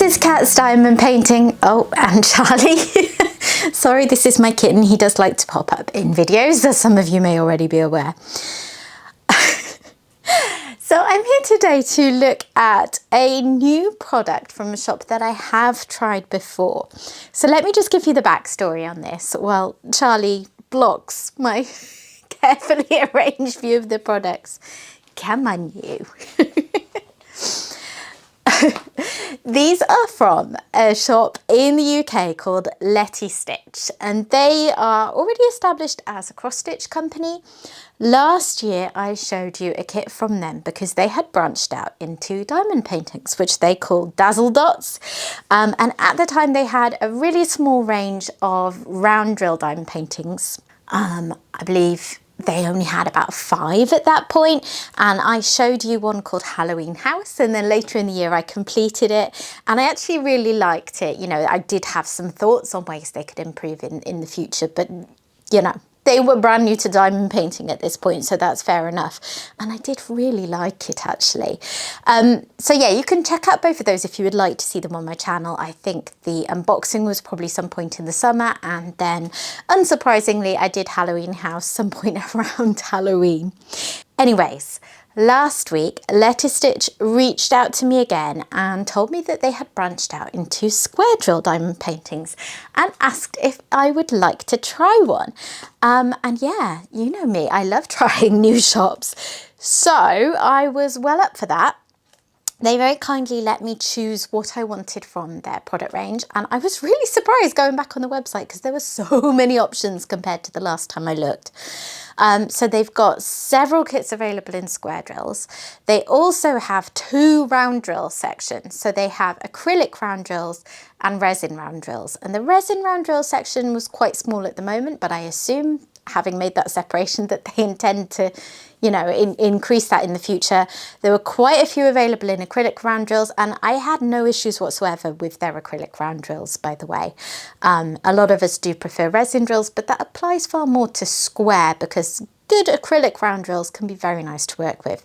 is Cat's Diamond Painting. Oh, and Charlie. Sorry, this is my kitten. He does like to pop up in videos, as some of you may already be aware. So I'm here today to look at a new product from a shop that I have tried before. So let me just give you the backstory on this. Well, Charlie blocks my carefully arranged view of the products. Come on, you. These are from a shop in the UK called Letistitch, and they are already established as a cross-stitch company. Last year I showed you a kit from them because they had branched out into diamond paintings, which they called Dazzle Dots, and at the time they had a really small range of round drill diamond paintings. I believe they only had about 5 at that point, and I showed you one called Halloween House, and then later in the year I completed it, and I actually really liked it. You know, I did have some thoughts on ways they could improve in the future, but you know, they were brand new to diamond painting at this point, so that's fair enough. And I did really like it, actually. So yeah, you can check out both of those if you would like to see them on my channel. I think the unboxing was probably some point in the summer, and then unsurprisingly, I did Halloween House some point around Halloween. Anyways, last week, Letistitch reached out to me again and told me that they had branched out into square drill diamond paintings and asked if I would like to try one. And yeah, you know me, I love trying new shops. So I was well up for that. They very kindly let me choose what I wanted from their product range, and I was really surprised going back on the website because there were so many options compared to the last time I looked. So they've got several kits available in square drills. They also have 2 round drill sections. So they have acrylic round drills and resin round drills. And the resin round drill section was quite small at the moment, but I assume, having made that separation, that they intend to, you know, increase that in the future. There were quite a few available in acrylic round drills, and I had no issues whatsoever with their acrylic round drills, by the way. A lot of us do prefer resin drills, but that applies far more to square because good acrylic round drills can be very nice to work with.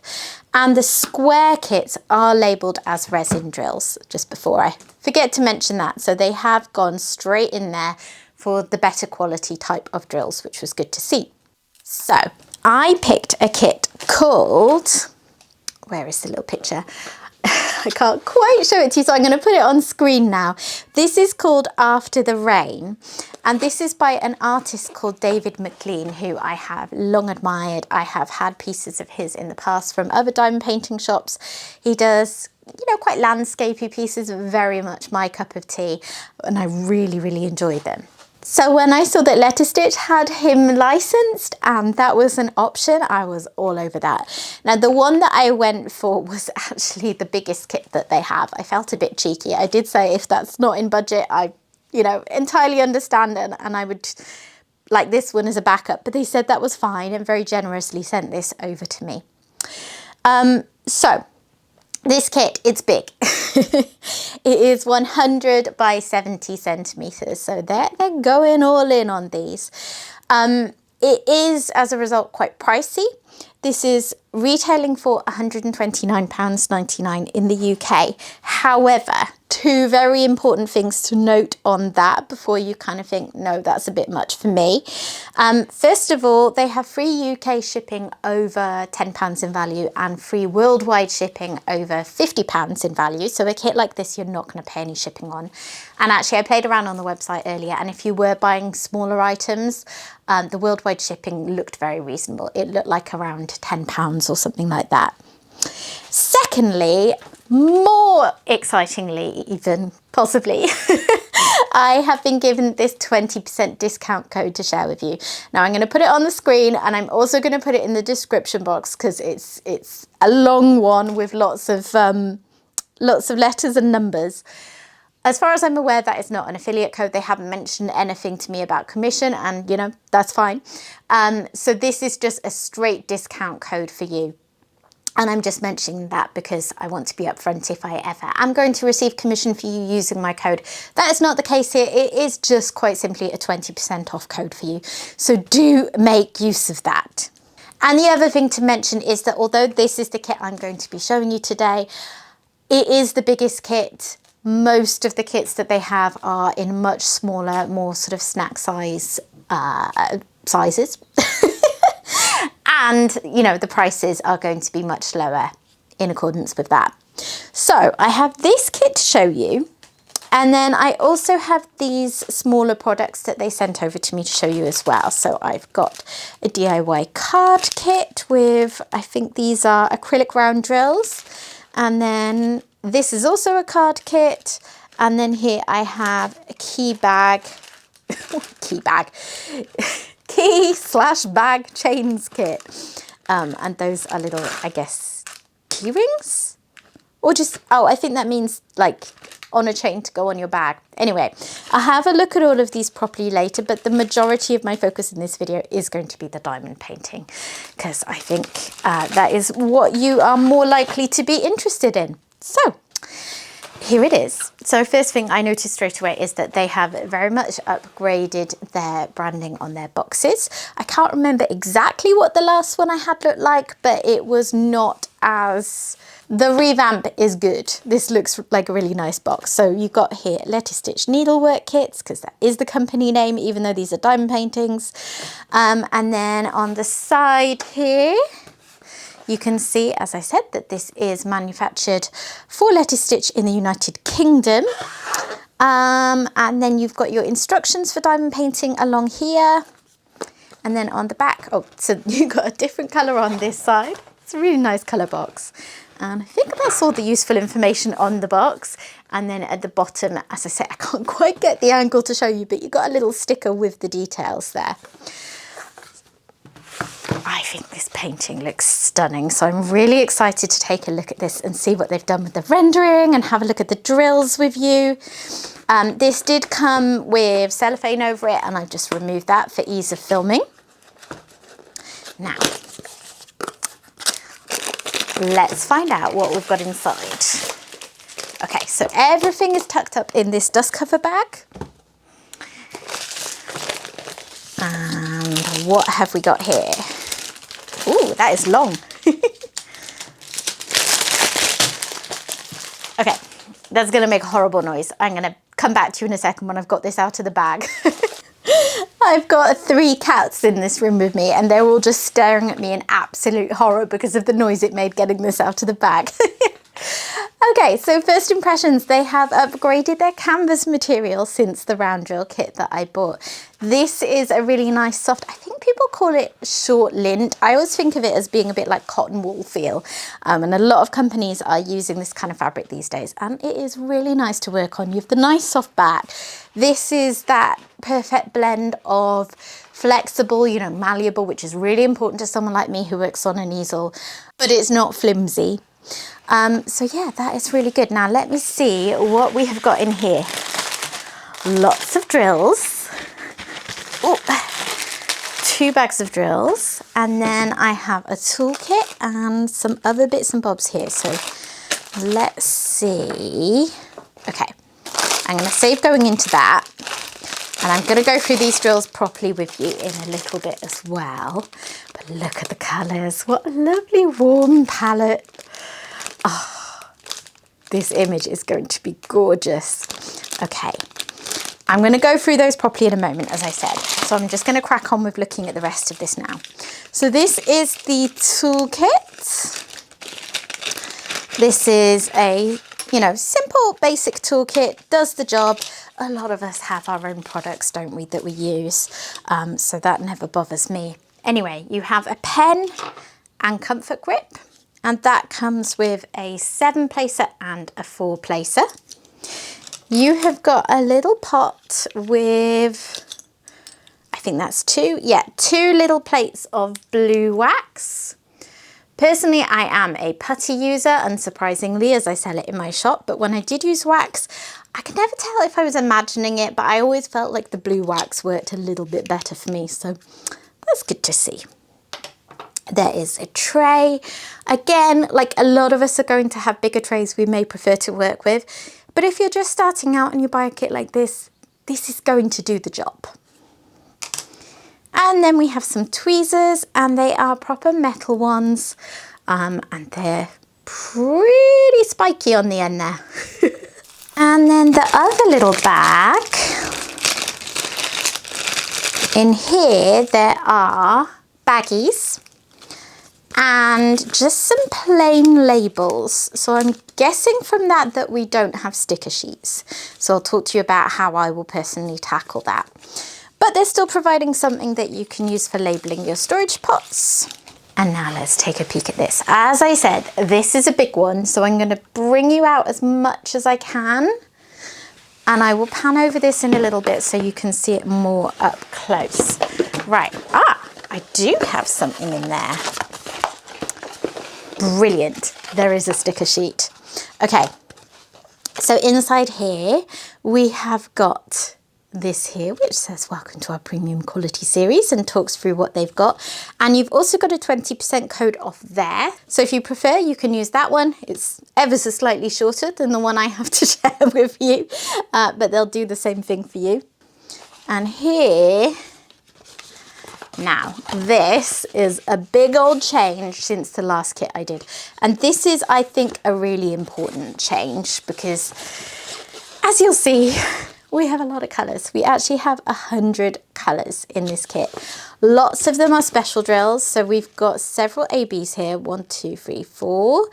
And the square kits are labelled as resin drills, just before I forget to mention that. So they have gone straight in there for the better quality type of drills, which was good to see. So I picked a kit called, where is the little picture? I can't quite show it to you, so I'm going to put it on screen now. This is called After the Rain, and this is by an artist called David McLean, who I have long admired. I have had pieces of his in the past from other diamond painting shops. He does, you know, quite landscapey pieces, very much my cup of tea, and I really, really enjoy them. So when I saw that Letistitch had him licensed and that was an option, I was all over that. Now, the one that I went for was actually the biggest kit that they have. I felt a bit cheeky. I did say if that's not in budget, I, you know, entirely understand, and I would like this one as a backup. But they said that was fine and very generously sent this over to me. So this kit, it's big. It is 100 by 70 centimeters, so they're going all in on these. It is, as a result, quite pricey. This is retailing for £129.99 in the UK. However, 2 very important things to note on that before you kind of think, no, that's a bit much for me. First of all, they have free UK shipping over £10 in value and free worldwide shipping over £50 in value. So a kit like this, you're not going to pay any shipping on. And actually, I played around on the website earlier, and if you were buying smaller items, the worldwide shipping looked very reasonable. It looked like around £10 or something like that. Secondly, more excitingly even, possibly, I have been given this 20% discount code to share with you. Now I'm going to put it on the screen, and I'm also going to put it in the description box because it's a long one with lots of letters and numbers. As far as I'm aware, that is not an affiliate code. They haven't mentioned anything to me about commission, and you know, that's fine. So this is just a straight discount code for you. And I'm just mentioning that because I want to be upfront if I ever am going to receive commission for you using my code. That is not the case here. It is just quite simply a 20% off code for you. So do make use of that. And the other thing to mention is that although this is the kit I'm going to be showing you today, it is the biggest kit Most of the kits that they have are in much smaller, more sort of snack size sizes. And, you know, the prices are going to be much lower in accordance with that. So I have this kit to show you. And then I also have these smaller products that they sent over to me to show you as well. So I've got a DIY card kit with, I think these are acrylic round drills. And then this is also a card kit. And then here I have a key bag, key/bag chains kit. And those are little, I guess, key rings? Or just, oh, I think that means like on a chain to go on your bag. Anyway, I'll have a look at all of these properly later, but the majority of my focus in this video is going to be the diamond painting, because I think that is what you are more likely to be interested in. So here it is. So first thing I noticed straight away is that they have very much upgraded their branding on their boxes. I can't remember exactly what the last one I had looked like, but it was not as... The revamp is good. This looks like a really nice box. So you've got here Letistitch needlework kits, because that is the company name, even though these are diamond paintings. And then on the side here, you can see, as I said, that this is manufactured for Letistitch in the United Kingdom. And then you've got your instructions for diamond painting along here. And then on the back, oh, so you've got a different colour on this side. It's a really nice colour box. And I think that's all the useful information on the box. And then at the bottom, as I said, I can't quite get the angle to show you, but you've got a little sticker with the details there. I think this painting looks stunning. So I'm really excited to take a look at this and see what they've done with the rendering and have a look at the drills with you. This did come with cellophane over it, and I've just removed that for ease of filming. Now, let's find out what we've got inside. Okay, so everything is tucked up in this dust cover bag. And what have we got here? Ooh, that is long. Okay, that's going to make a horrible noise. I'm going to come back to you in a second when I've got this out of the bag. I've got 3 cats in this room with me, and they're all just staring at me in absolute horror because of the noise it made getting this out of the bag. Okay, so first impressions, they have upgraded their canvas material since the round drill kit that I bought. This is a really nice soft, I think people call it short lint. I always think of it as being a bit like cotton wool feel. And a lot of companies are using this kind of fabric these days, and it is really nice to work on. You have the nice soft back. This is that perfect blend of flexible, you know, malleable, which is really important to someone like me who works on an easel, but it's not flimsy. So yeah, that is really good. Now let me see what we have got in here. Lots of drills. Ooh, 2 bags of drills. And then I have a toolkit and some other bits and bobs here. So let's see. Okay, I'm going to save going into that. And I'm going to go through these drills properly with you in a little bit as well. But look at the colours. What a lovely warm palette. Oh, this image is going to be gorgeous. Okay, I'm going to go through those properly in a moment, as I said. So I'm just going to crack on with looking at the rest of this now. So this is the toolkit. This is a, you know, simple basic toolkit, does the job. A lot of us have our own products, don't we, that we use. So that never bothers me. Anyway, you have a pen and comfort grip. And that comes with a 7-placer and a 4-placer. You have got a little pot with, I think that's 2. Yeah, 2 little plates of blue wax. Personally, I am a putty user, unsurprisingly, as I sell it in my shop. But when I did use wax, I could never tell if I was imagining it, but I always felt like the blue wax worked a little bit better for me. So that's good to see. There is a tray. Again, like a lot of us are going to have bigger trays we may prefer to work with. But if you're just starting out and you buy a kit like this, this is going to do the job. And then we have some tweezers, and they are proper metal ones. And they're pretty spiky on the end there. And then the other little bag, in here there are baggies and just some plain labels. So I'm guessing from that we don't have sticker sheets. So I'll talk to you about how I will personally tackle that. But they're still providing something that you can use for labeling your storage pots. And now let's take a peek at this. As I said, this is a big one, so I'm going to bring you out as much as I can. And I will pan over this in a little bit so you can see it more up close. Right, I do have something in there. Brilliant, there is a sticker sheet. Okay, so inside here, we have got this here, which says welcome to our premium quality series and talks through what they've got. And you've also got a 20% code off there. So if you prefer, you can use that one. It's ever so slightly shorter than the one I have to share with you, but they'll do the same thing for you. And here, now this is a big old change since the last kit I did. And this is, I think, a really important change because, as you'll see, we have a lot of colours. We actually have 100 colours in this kit. Lots of them are special drills. So we've got several ABs here. 1, 2, 3, 4.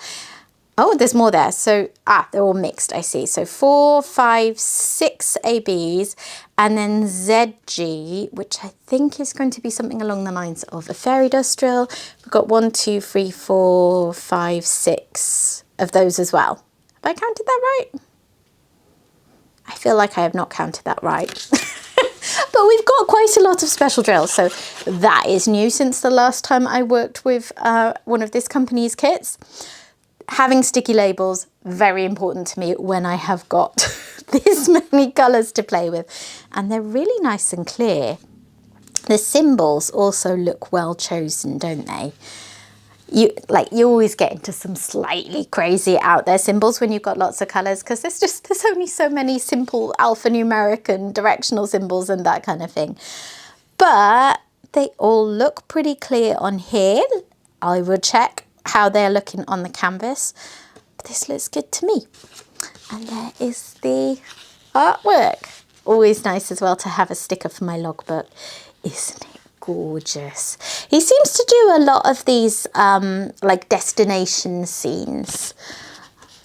Oh, there's more there. So, they're all mixed, I see. So 4, 5, 6 ABs, and then ZG, which I think is going to be something along the lines of a fairy dust drill. We've got 1, 2, 3, 4, 5, 6 of those as well. Have I counted that right? I feel like I have not counted that right. But we've got quite a lot of special drills. So that is new since the last time I worked with one of this company's kits. Having sticky labels, very important to me when I have got this many colours to play with. And they're really nice and clear. The symbols also look well chosen, don't they? You always get into some slightly crazy out there symbols when you've got lots of colours, because there's only so many simple alphanumeric and directional symbols and that kind of thing. But they all look pretty clear on here. I will check how they're looking on the canvas. But this looks good to me. And there is the artwork. Always nice as well to have a sticker for my logbook, isn't it? Gorgeous. He seems to do a lot of these like destination scenes.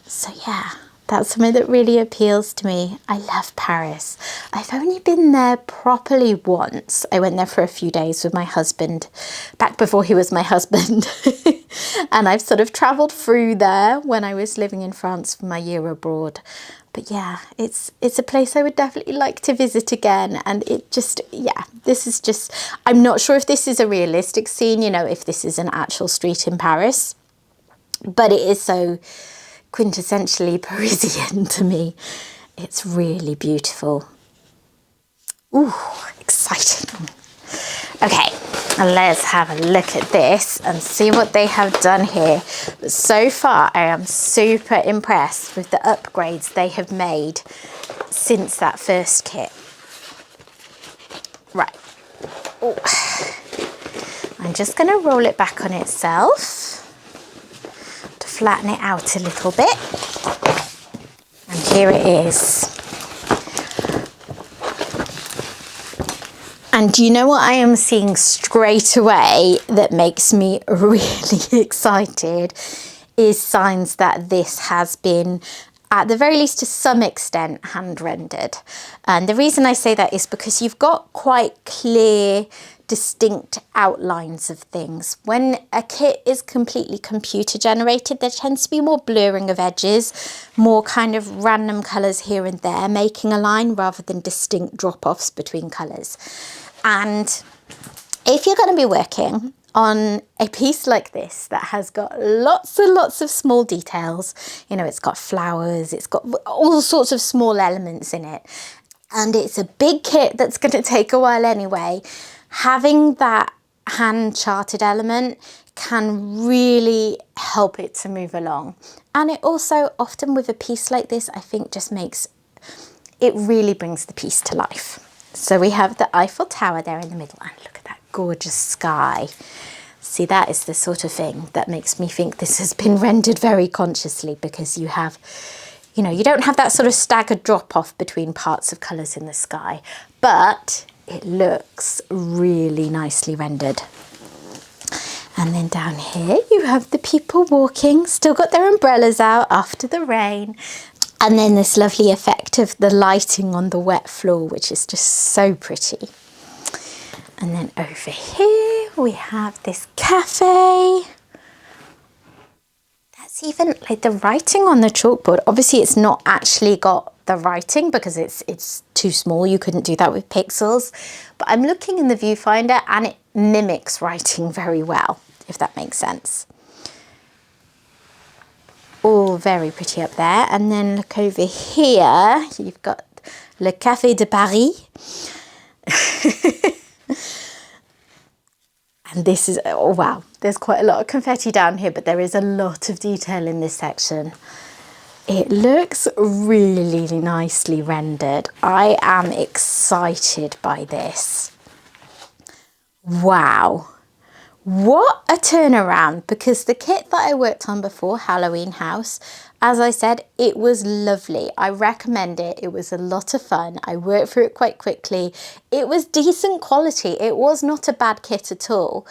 So yeah, that's something that really appeals to me. I love Paris. I've only been there properly once. I went there for a few days with my husband, back before he was my husband. And I've sort of travelled through there when I was living in France for my year abroad. But yeah, it's a place I would definitely like to visit again. And it just, yeah, this is just, I'm not sure if this is a realistic scene, you know, if this is an actual street in Paris. But it is so quintessentially Parisian to me. It's really beautiful. Ooh, exciting. Okay, let's have a look at this and see what they have done here. But so far, I am super impressed with the upgrades they have made since that first kit. Right. Ooh. I'm just going to roll it back on itself to flatten it out a little bit. And here it is. And you know what I am seeing straight away that makes me really excited is signs that this has been, at the very least to some extent, hand rendered. And the reason I say that is because you've got quite clear, distinct outlines of things. When a kit is completely computer generated, there tends to be more blurring of edges, more kind of random colours here and there making a line rather than distinct drop-offs between colours. And if you're going to be working on a piece like this that has got lots and lots of small details, you know, it's got flowers, it's got all sorts of small elements in it, and it's a big kit that's going to take a while anyway, having that hand charted element can really help it to move along. And it also, often with a piece like this, I think just makes, it really brings the piece to life. So we have the Eiffel Tower there in the middle, and look at that gorgeous sky. See, that is the sort of thing that makes me think this has been rendered very consciously, because you have you know, you don't have that sort of staggered drop off between parts of colours in the sky, but it looks really nicely rendered. And then down here you have the people walking, still got their umbrellas out after the rain. And then this lovely effect of the lighting on the wet floor, which is just so pretty. And then over here we have this cafe. That's even like the writing on the chalkboard. Obviously it's not actually got the writing because it's too small. You couldn't do that with pixels. But I'm looking in the viewfinder and it mimics writing very well, if that makes sense. All very pretty up there. And then look over here, you've got Le Café de Paris. And this is, oh wow, there's quite a lot of confetti down here, but there is a lot of detail in this section. It looks really nicely rendered. I am excited by this. Wow. What a turnaround, because the kit that I worked on before, Halloween House, as I said, it was lovely. I recommend it. It was a lot of fun. I worked through it quite quickly. It was decent quality. It was not a bad kit at all.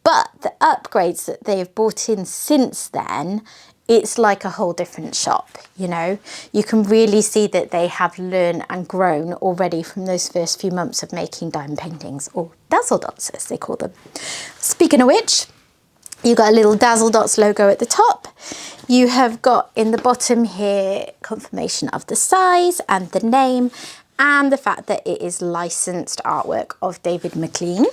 But the upgrades that they've brought in since then, it's like a whole different shop, you know. You can really see that they have learned and grown already from those first few months of making diamond paintings, or dazzle dots as they call them. Speaking of which, you got a little dazzle dots logo at the top. You have got in the bottom here confirmation of the size and the name and the fact that it is licensed artwork of David McLean.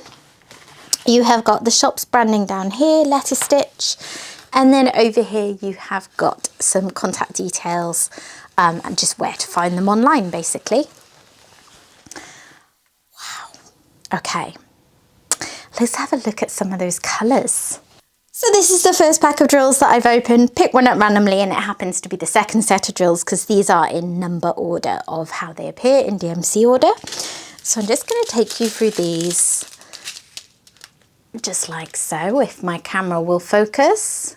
You have got the shop's branding down here, Letistitch. And then over here you have got some contact details and just where to find them online, basically. Wow. Okay, let's have a look at some of those colours. So this is the first pack of drills that I've opened. Pick one up randomly and it happens to be the second set of drills because these are in number order of how they appear in DMC order. So I'm just going to take you through these just like so, if my camera will focus.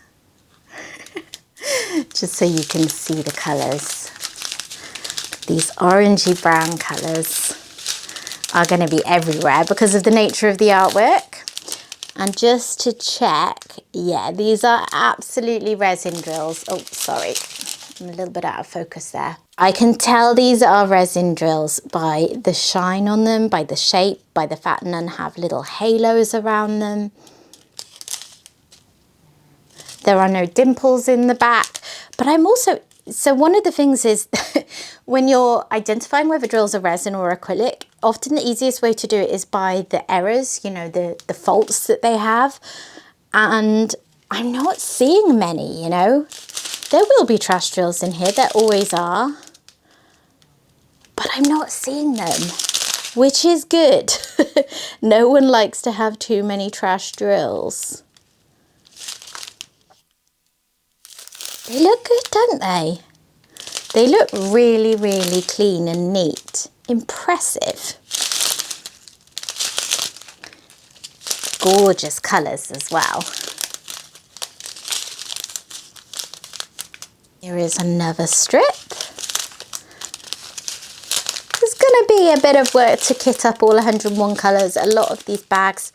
Just so you can see the colours. These orangey brown colours are going to be everywhere because of the nature of the artwork. And just to check, yeah, these are absolutely resin drills. Oh, sorry, I'm a little bit out of focus there. I can tell these are resin drills by the shine on them, by the shape, by the fact none have little halos around them. There are no dimples in the back, but I'm also, so one of the things is when you're identifying whether drills are resin or acrylic, often the easiest way to do it is by the errors, you know, the faults that they have. And I'm not seeing many, you know. There will be trash drills in here, there always are. But I'm not seeing them, which is good. No one likes to have too many trash drills. They look good, don't they? They look really, really clean and neat. Impressive. Gorgeous colours as well. Here is another strip. There's going to be a bit of work to kit up all 101 colours. A lot of these bags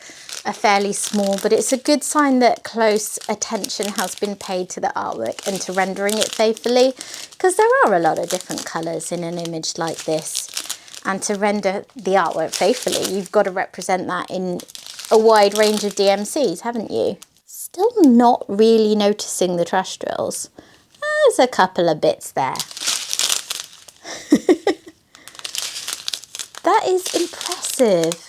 are fairly small, but it's a good sign that close attention has been paid to the artwork and to rendering it faithfully, because there are a lot of different colours in an image like this, and to render the artwork faithfully you've got to represent that in a wide range of DMCs, haven't you? Still not really noticing the trash drills. There's a couple of bits there. That is impressive.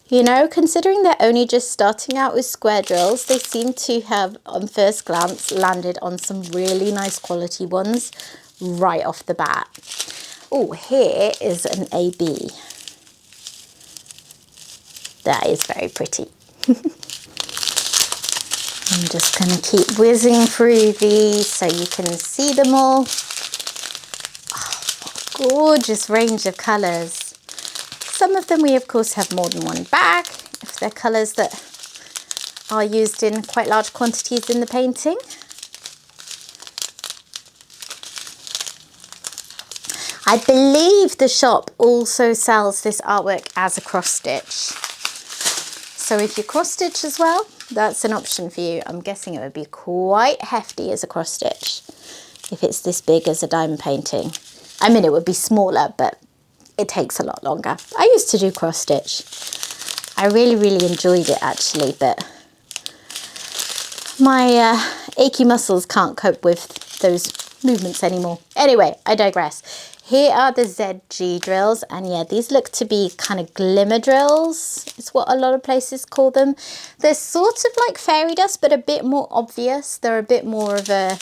You know, considering they're only just starting out with square drills, they seem to have, on first glance, landed on some really nice quality ones right off the bat. Oh, here is an AB. That is very pretty. I'm just going to keep whizzing through these so you can see them all. Oh, what a gorgeous range of colours. Some of them we of course have more than one bag, if they're colours that are used in quite large quantities in the painting. I believe the shop also sells this artwork as a cross stitch. So if you cross stitch as well, that's an option for you. I'm guessing it would be quite hefty as a cross stitch if it's this big as a diamond painting. I mean, it would be smaller, but it takes a lot longer. I used to do cross stitch. I really enjoyed it actually, but my achy muscles can't cope with those movements anymore. Anyway, I digress. Here are the ZG drills, and yeah, these look to be kind of glimmer drills. It's what a lot of places call them. They're sort of like fairy dust, but a bit more obvious. They're a bit more of a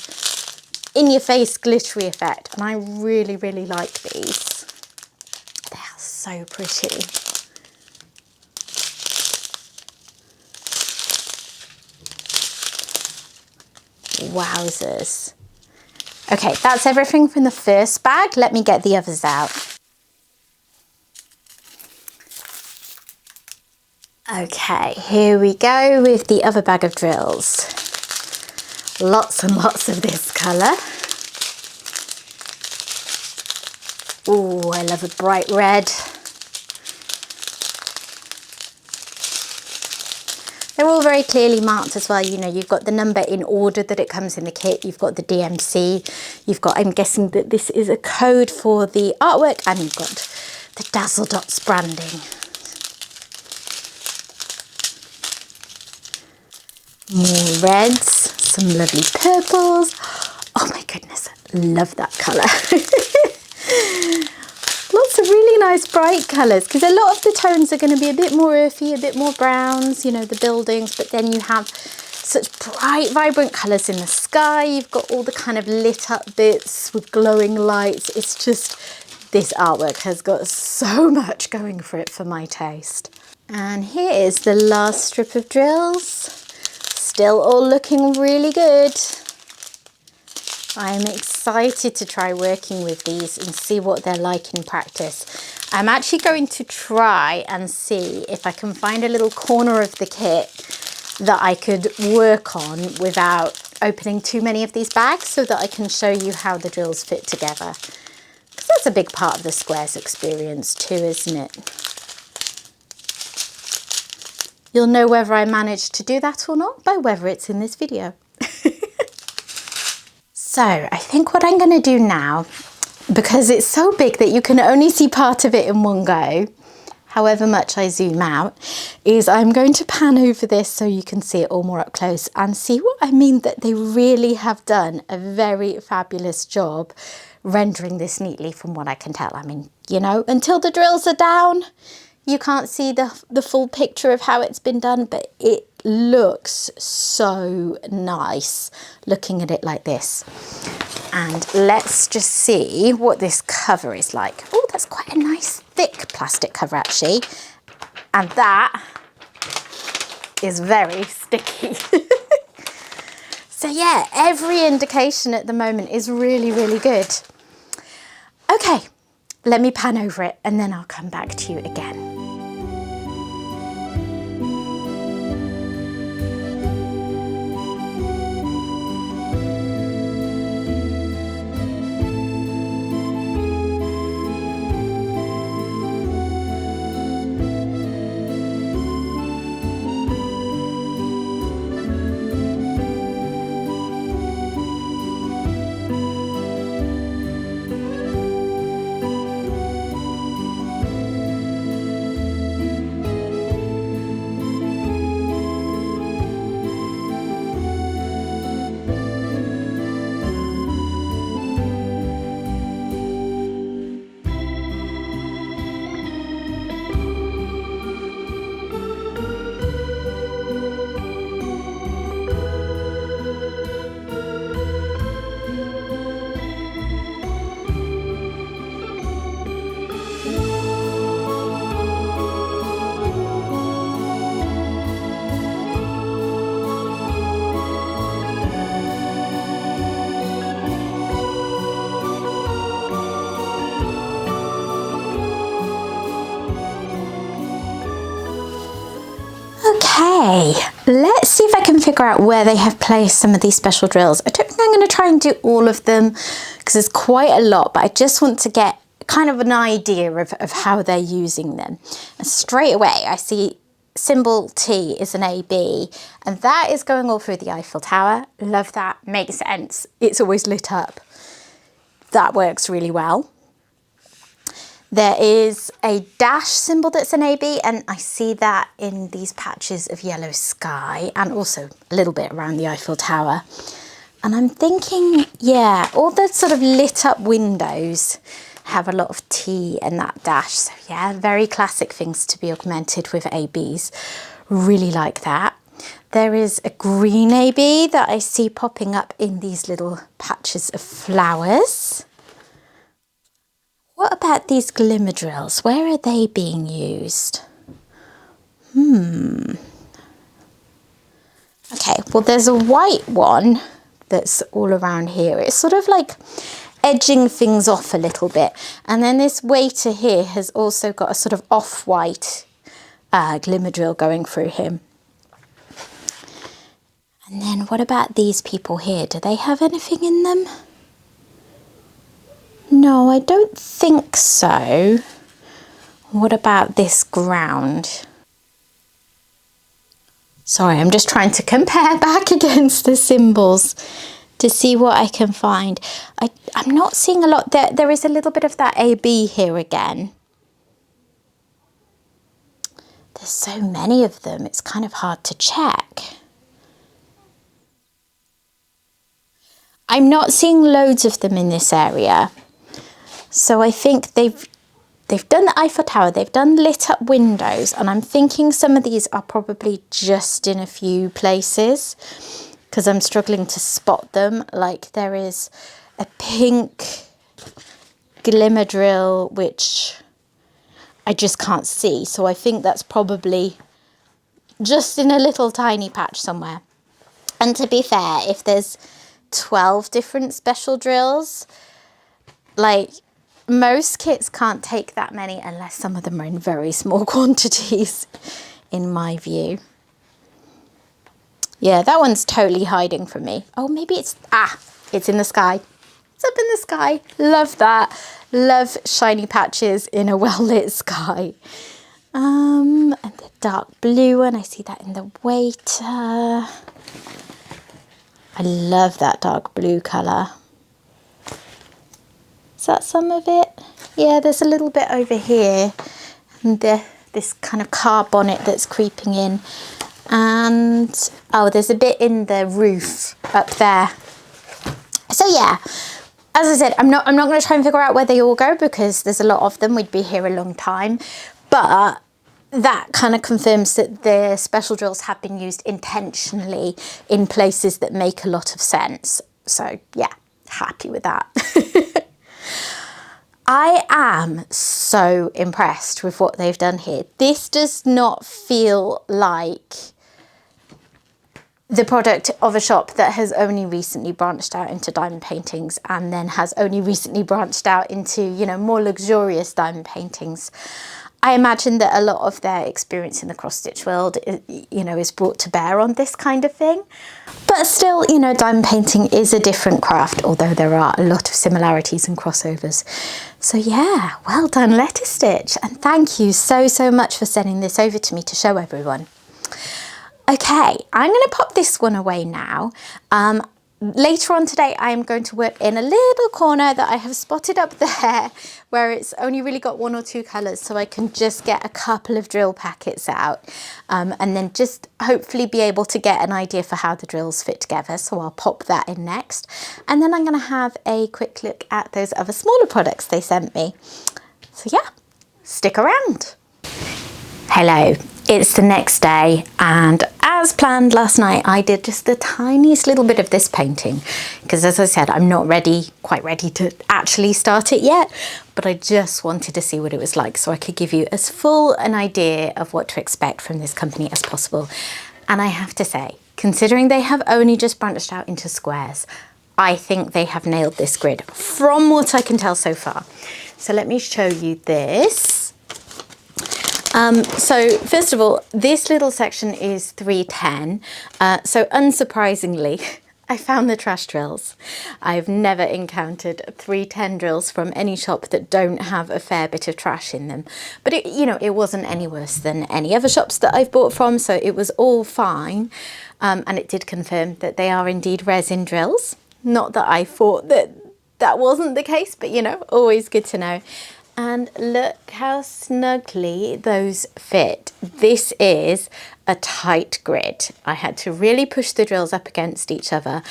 in-your-face glittery effect, and I really like these. They are so pretty. Wowzers. Okay, that's everything from the first bag. Let me get the others out. Okay, here we go with the other bag of drills. Lots and lots of this colour. Ooh, I love a bright red. They're all very clearly marked as well. You know, you've got the number in order that it comes in the kit. You've got the DMC. You've got, I'm guessing that this is a code for the artwork, and you've got the Dazzle Dots branding. More reds, some lovely purples. Oh my goodness, love that colour. Lots of really nice bright colours, because a lot of the tones are going to be a bit more earthy, a bit more browns, you know, the buildings, but then you have such bright, vibrant colours in the sky. You've got all the kind of lit up bits with glowing lights. It's just, this artwork has got so much going for it for my taste. And here is the last strip of drills. Still all looking really good. I'm excited to try working with these and see what they're like in practice. I'm actually going to try and see if I can find a little corner of the kit that I could work on without opening too many of these bags, so that I can show you how the drills fit together. Because that's a big part of the squares experience too, isn't it? You'll know whether I managed to do that or not by whether it's in this video. So I think what I'm going to do now, because it's so big that you can only see part of it in one go, however much I zoom out, is I'm going to pan over this so you can see it all more up close and see what I mean, that they really have done a very fabulous job rendering this neatly from what I can tell. I mean, you know, until the drills are down, you can't see the full picture of how it's been done, but it looks so nice looking at it like this. And let's just see what this cover is like. Oh, that's quite a nice thick plastic cover actually. And that is very sticky. So yeah, every indication at the moment is really good. Okay, let me pan over it and then I'll come back to you again. Okay, let's see if I can figure out where they have placed some of these special drills. I don't think I'm going to try and do all of them because there's quite a lot, but I just want to get kind of an idea of how they're using them. And straight away I see symbol T is an AB, and that is going all through the Eiffel Tower. Love that, makes sense. It's always lit up. That works really well. There is a dash symbol that's an AB, and I see that in these patches of yellow sky and also a little bit around the Eiffel Tower. And I'm thinking, yeah, all the sort of lit up windows have a lot of T and that dash. So yeah, very classic things to be augmented with ABs. Really like that. There is a green AB that I see popping up in these little patches of flowers. What about these glimmer drills? Where are they being used? Okay, well, there's a white one that's all around here. It's sort of like edging things off a little bit. And then this waiter here has also got a sort of off-white glimmer drill going through him. And then what about these people here? Do they have anything in them? No, I don't think so. What about this ground? Sorry, I'm just trying to compare back against the symbols to see what I can find. I'm not seeing a lot. There is a little bit of that AB here again. There's so many of them, it's kind of hard to check. I'm not seeing loads of them in this area. So I think they've done the Eiffel Tower, they've done lit up windows, and I'm thinking some of these are probably just in a few places because I'm struggling to spot them. Like there is a pink glimmer drill, which I just can't see. So I think that's probably just in a little tiny patch somewhere. And to be fair, if there's 12 different special drills, like most kits can't take that many unless some of them are in very small quantities, in my view. Yeah, that one's totally hiding from me. Oh, maybe it's in the sky. It's up in the sky. Love that. Love shiny patches in a well-lit sky. And the dark blue one, I see that in the waiter. I love that dark blue colour. Is that some of it? Yeah, there's a little bit over here. And this kind of car bonnet that's creeping in. And, oh, there's a bit in the roof up there. So yeah, as I said, I'm not going to try and figure out where they all go because there's a lot of them. We'd be here a long time. But that kind of confirms that the special drills have been used intentionally in places that make a lot of sense. So yeah, happy with that. I am so impressed with what they've done here. This does not feel like the product of a shop that has only recently branched out into diamond paintings and then has only recently branched out into, you know, more luxurious diamond paintings. I imagine that a lot of their experience in the cross-stitch world, you know, is brought to bear on this kind of thing. But still, you know, diamond painting is a different craft, although there are a lot of similarities and crossovers. So yeah, well done, Letistitch. And thank you so, so much for sending this over to me to show everyone. Okay, I'm going to pop this one away now. Later on today, I am going to work in a little corner that I have spotted up there where it's only really got 1 or 2 colours, so I can just get a couple of drill packets out and then just hopefully be able to get an idea for how the drills fit together. So I'll pop that in next. And then I'm going to have a quick look at those other smaller products they sent me. So yeah, stick around. Hello. It's the next day, and as planned last night, I did just the tiniest little bit of this painting because, as I said, I'm not quite ready to actually start it yet, but I just wanted to see what it was like so I could give you as full an idea of what to expect from this company as possible. And I have to say, considering they have only just branched out into squares, I think they have nailed this grid from what I can tell so far. So let me show you this. So first of all, this little section is 310. So unsurprisingly, I found the trash drills. I've never encountered 310 drills from any shop that don't have a fair bit of trash in them. But it, you know, it wasn't any worse than any other shops that I've bought from, so it was all fine. And it did confirm that they are indeed resin drills. Not that I thought that that wasn't the case, but you know, always good to know. And look how snugly those fit. This is a tight grid. I had to really push the drills up against each other,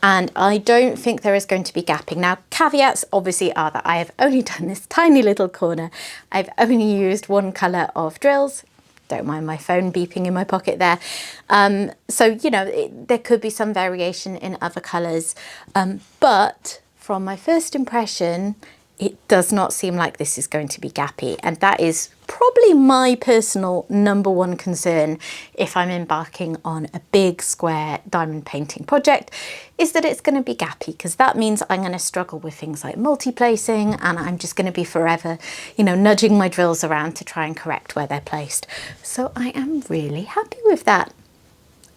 and I don't think there is going to be gapping. Now, caveats obviously are that I have only done this tiny little corner. I've only used one colour of drills. Don't mind my phone beeping in my pocket there. So, you know, there could be some variation in other colours, but from my first impression, it does not seem like this is going to be gappy, and that is probably my personal #1 concern if I'm embarking on a big square diamond painting project, is that it's going to be gappy, because that means I'm going to struggle with things like multi-placing, and I'm just going to be forever, you know, nudging my drills around to try and correct where they're placed. So I am really happy with that.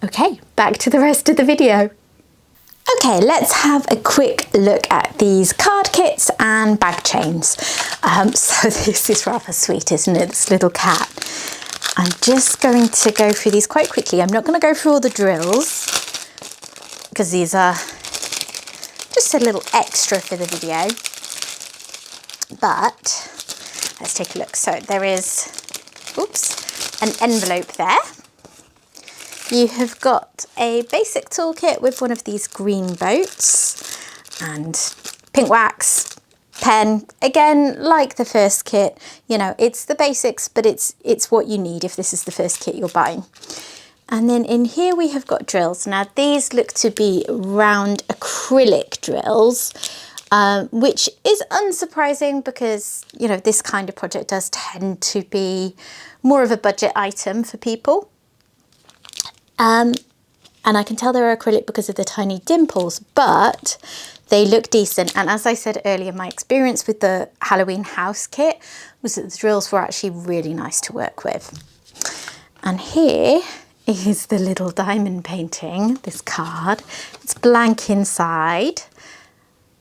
Okay, back to the rest of the video. Okay, let's have a quick look at these card kits and bag chains. So this is rather sweet, isn't it? This little cat. I'm just going to go through these quite quickly. I'm not going to go through all the drills, because these are just a little extra for the video. But let's take a look. So there is, oops, an envelope there. You have got a basic toolkit with one of these green boats and pink wax, pen. Again, like the first kit, you know, it's the basics, but it's what you need if this is the first kit you're buying. And then in here we have got drills. Now these look to be round acrylic drills, which is unsurprising because, you know, this kind of project does tend to be more of a budget item for people. And I can tell they're acrylic because of the tiny dimples, but they look decent. And as I said earlier, my experience with the Halloween house kit was that the drills were actually really nice to work with. And here is the little diamond painting, this card. It's blank inside,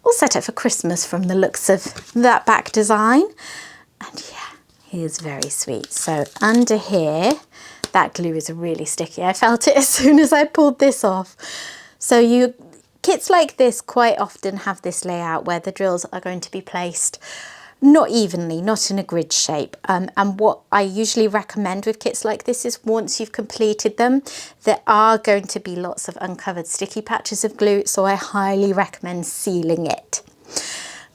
all set up for Christmas from the looks of that back design. And yeah, he is very sweet. So under here, that glue is really sticky. I felt it as soon as I pulled this off. So kits like this quite often have this layout where the drills are going to be placed not evenly, not in a grid shape. And what I usually recommend with kits like this is once you've completed them, there are going to be lots of uncovered sticky patches of glue. So I highly recommend sealing it.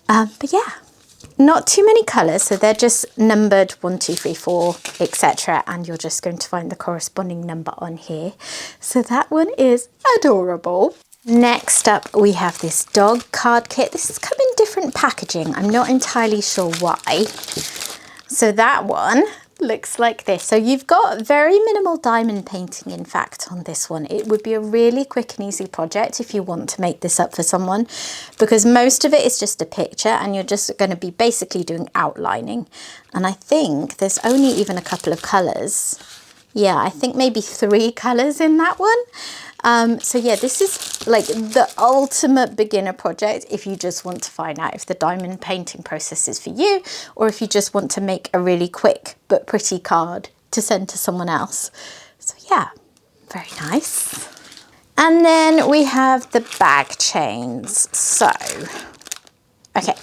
But yeah. Not too many colours, so they're just numbered 1, 2, 3, 4, etc. And you're just going to find the corresponding number on here. So that one is adorable. Next up, we have this dog card kit. This has come in different packaging. I'm not entirely sure why. So that one looks like this. So you've got very minimal diamond painting, in fact, on this one. It would be a really quick and easy project if you want to make this up for someone, because most of it is just a picture and you're just going to be basically doing outlining. And I think there's only even a couple of colours. Yeah, I think maybe 3 colours in that one. So yeah, this is like the ultimate beginner project if you just want to find out if the diamond painting process is for you, or if you just want to make a really quick but pretty card to send to someone else. So yeah, very nice. And then we have the bag chains. So, okay,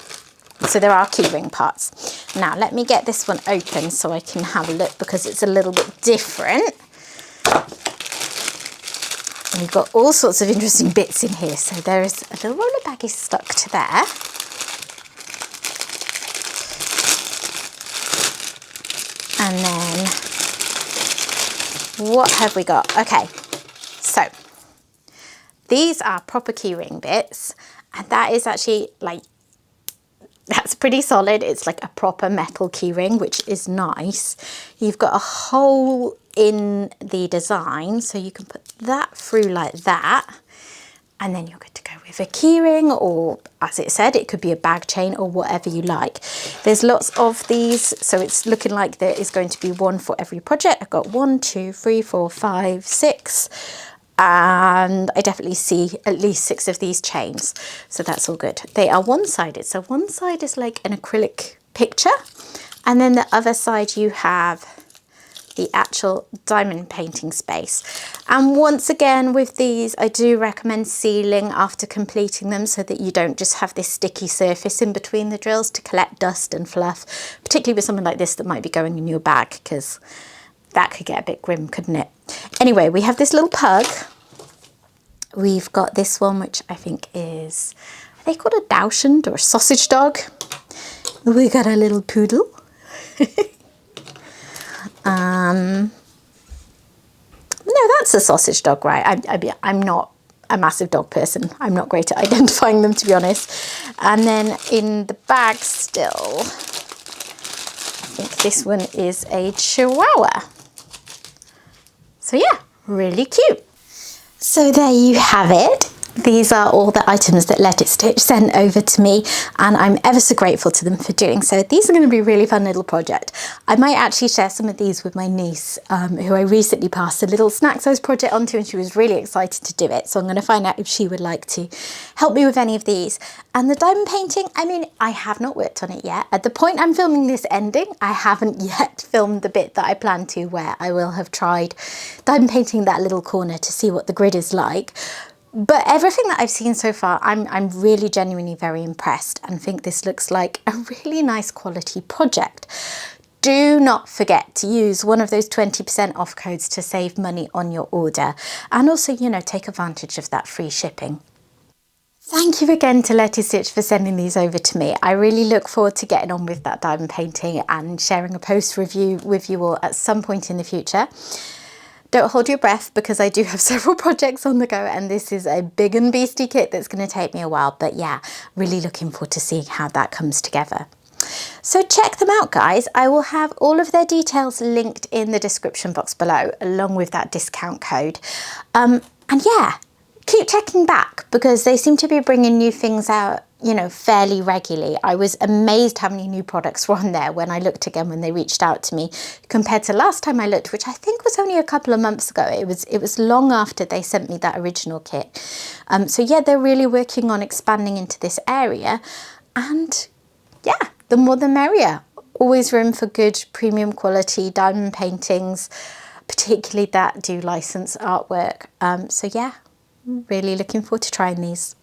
so there are keyring parts. Now let me get this one open so I can have a look, because it's a little bit different. And we've got all sorts of interesting bits in here. So there is a little roller baggie stuck to there. And then what have we got? Okay, so these are proper keyring bits, and that is actually like, that's pretty solid. It's like a proper metal keyring, which is nice. You've got a hole in the design, so you can put that through like that, and then you're good to go with a keyring, or as it said, it could be a bag chain or whatever you like. There's lots of these, so it's looking like there is going to be one for every project. I've got 1, 2, 3, 4, 5, 6. and I definitely see at least 6 of these chains, so that's all good. They are one-sided, so one side is like an acrylic picture, and then the other side you have the actual diamond painting space. And once again with these, I do recommend sealing after completing them so that you don't just have this sticky surface in between the drills to collect dust and fluff, particularly with something like this that might be going in your bag, because that could get a bit grim, couldn't it? Anyway, we have this little pug. We've got this one, which I think is, are they called a dachshund or a sausage dog? We got a little poodle. No, that's a sausage dog, right? I'm not a massive dog person. I'm not great at identifying them, to be honest. And then in the bag still, I think this one is a Chihuahua. So yeah, really cute. So there you have it. These are all the items that Letistitch sent over to me, and I'm ever so grateful to them for doing so. These are going to be a really fun little project. I might actually share some of these with my niece, who I recently passed a little snack size project onto, and she was really excited to do it. So I'm going to find out if she would like to help me with any of these. And the diamond painting, I mean, I have not worked on it yet. At the point I'm filming this ending, I haven't yet filmed the bit that I plan to, where I will have tried diamond painting that little corner to see what the grid is like. But everything that I've seen so far, I'm really genuinely very impressed, and think this looks like a really nice quality project. Do not forget to use one of those 20% off codes to save money on your order, and also, you know, take advantage of that free shipping. Thank you again to Letistitch for sending these over to me. I really look forward to getting on with that diamond painting and sharing a post review with you all at some point in the future. Don't hold your breath, because I do have several projects on the go, and this is a big and beastie kit that's going to take me a while. But yeah, really looking forward to seeing how that comes together. So check them out, guys. I will have all of their details linked in the description box below, along with that discount code. And yeah, keep checking back, because they seem to be bringing new things out, you know, fairly regularly. I was amazed how many new products were on there when I looked again, when they reached out to me, compared to last time I looked, which I think was only a couple of months ago. It was long after they sent me that original kit. So yeah, they're really working on expanding into this area, and yeah, the more the merrier. Always room for good premium quality diamond paintings, particularly that do license artwork. So yeah, really looking forward to trying these.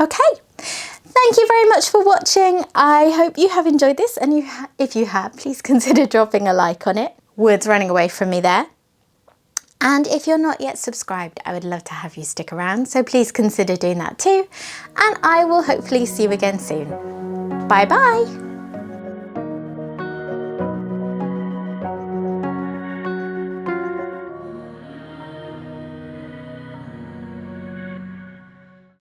Okay, thank you very much for watching. I hope you have enjoyed this, and if you have, please consider dropping a like on it. Words running away from me there. And if you're not yet subscribed, I would love to have you stick around, so please consider doing that too. And I will hopefully see you again soon. Bye bye.